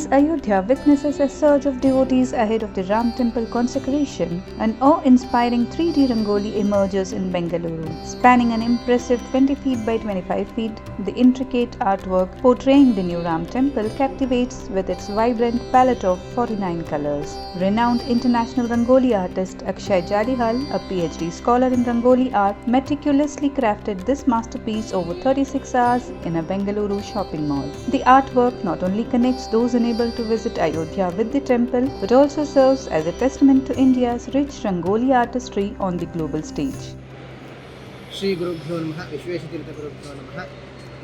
As Ayodhya witnesses a surge of devotees ahead of the Ram temple consecration, an awe-inspiring 3D Rangoli emerges in Bengaluru. Spanning an impressive 20 feet by 25 feet, the intricate artwork portraying the new Ram temple captivates with its vibrant palette of 49 colors. Renowned international Rangoli artist Akshay Jalihal, a PhD scholar in Rangoli art, meticulously crafted this masterpiece over 36 hours in a Bengaluru shopping mall. The artwork not only connects those unable to visit Ayodhya with the temple, but also serves as a testament to India's rich Rangoli artistry on the global stage. Shri गुरुभ्यो नमः, विश्वेशतीर्थ गुरुभ्यो नमः।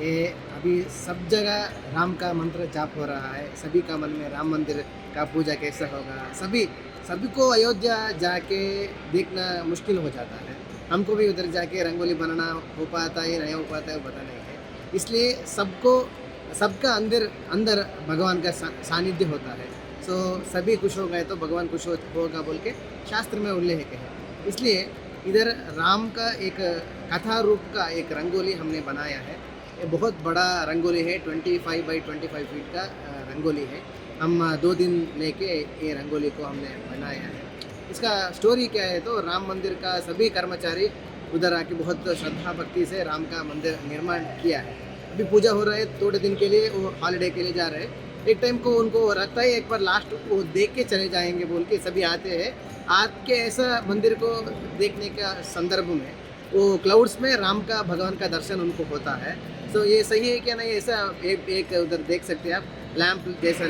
ये अभी सब जगह राम का मंत्र जाप हो रहा है। सभी का मन में राम मंदिर का पूजा कैसा होगा, सभी को अयोध्या जाके देखना मुश्किल हो जाता है। हमको भी उधर जाके रंगोली बनाना हो पाता है नहीं हो पाता है पता नहीं है। इसलिए सबका अंदर भगवान का सानिध्य होता है। सो सभी खुश हो गए तो भगवान खुश होगा बोल के शास्त्र में उल्लेख है। इसलिए इधर राम का एक कथा रूप का एक रंगोली हमने बनाया है। ये बहुत बड़ा रंगोली है, 25 बाई 25 फीट का रंगोली है। हम 2 दिन लेके ये रंगोली को हमने बनाया है। इसका स्टोरी क्या है तो राम मंदिर का सभी कर्मचारी उधर आके बहुत श्रद्धा भक्ति से राम का मंदिर निर्माण किया है। अभी पूजा हो रहा है, थोड़े दिन के लिए वो हॉलीडे के लिए जा रहे हैं। एक टाइम को उनको लगता है एक बार लास्ट वो देख के चले जाएंगे बोल के सभी आते हैं। आके ऐसा मंदिर को देखने का संदर्भ में वो क्लाउड्स में राम का भगवान का दर्शन उनको होता है। तो ये सही है क्या नहीं, ऐसा एक उधर देख सकते हैं आप, लैंप जैसा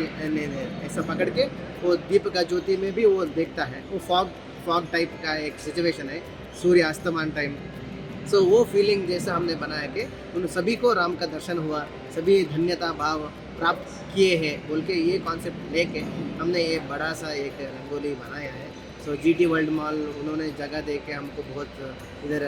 ऐसा पकड़ के वो दीप का ज्योति में भी वो देखता है। वो फॉग टाइप का एक सिचुएशन है, सूर्य अस्तमान टाइम। सो वो फीलिंग जैसा हमने बनाया कि उन सभी को राम का दर्शन हुआ, सभी धन्यता भाव प्राप्त किए हैं बोल के ये कॉन्सेप्ट लेके हमने ये बड़ा सा एक रंगोली बनाया है। सो जीटी वर्ल्ड मॉल उन्होंने जगह दे के हमको बहुत इधर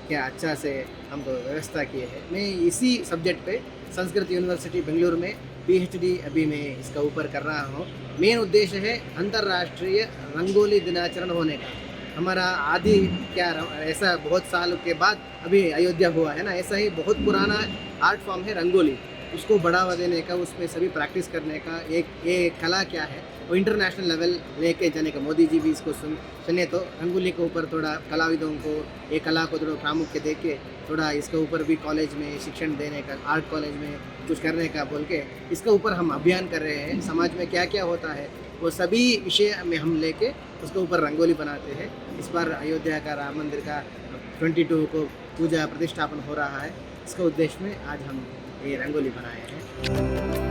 क्या अच्छा से हमको व्यवस्था किए है। मैं इसी सब्जेक्ट पे संस्कृत यूनिवर्सिटी बेंगलुरु में PhD अभी मैं इसका ऊपर कर रहा हूँ। मेन उद्देश्य है अंतर्राष्ट्रीय रंगोली दिनाचरण होने का। हमारा आदि क्या ऐसा बहुत साल के बाद अभी अयोध्या हुआ है ना, ऐसा ही बहुत पुराना आर्ट फॉर्म है रंगोली। उसको बढ़ावा देने का, उसमें सभी प्रैक्टिस करने का ये कला क्या है वो इंटरनेशनल लेवल लेके जाने का। मोदी जी भी इसको सुने तो रंगोली के ऊपर थोड़ा कलाविदों को ये कला को थोड़ा प्रामुख्य दे के थोड़ा इसके ऊपर भी कॉलेज में शिक्षण देने का, आर्ट कॉलेज में कुछ करने का बोल के इसके ऊपर हम अभियान कर रहे हैं। समाज में क्या क्या होता है वो सभी विषय में हम लेके उसके ऊपर रंगोली बनाते हैं। इस बार अयोध्या का राम मंदिर का 22 को पूजा प्रतिष्ठापन हो रहा है। इसका उद्देश्य में आज हम ये रंगोली बनाए हैं।